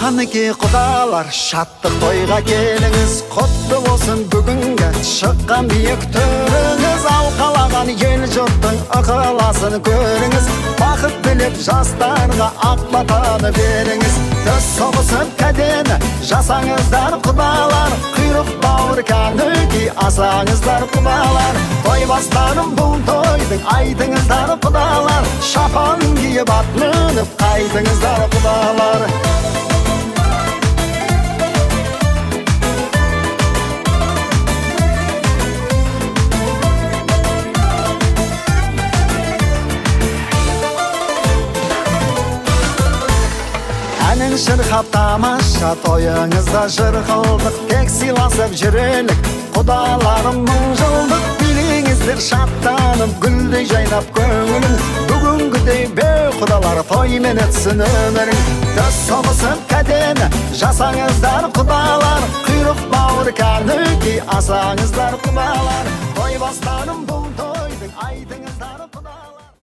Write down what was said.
Kaniki құдалар, шаттық тойға келіңіз, құтты болсын бүгінгі шыққан биік төріңіз. Алқалаған ел жұрттың ықыласын көріңіз, бақыт біліп жастарға ақ батаны беріңіз. Төс соғысын кәдені жасаңыздар құдалар, құйрық бауыр кәніки асаңыздар құдалар. Той бастарым бұл тойдың айтыңыздар құдалар, шапан киіп ат мініп қайтыңыздар құдалар. Әнін шырқап тамаша тойыңызда жыр қылдық, тек сыйласып жүрелік құдаларым мың жылдық. Билеңіздер шаттанып гүлдей жайнап көңілін, бүгінгідей бей құдалар тоймен өтсін өмірің. Төс соғысын кәдені жасаңыздар құдалар, құйрық бауыр кәніки асаңыздар құдалар. Той бастарым бұл тойдың айтыңыз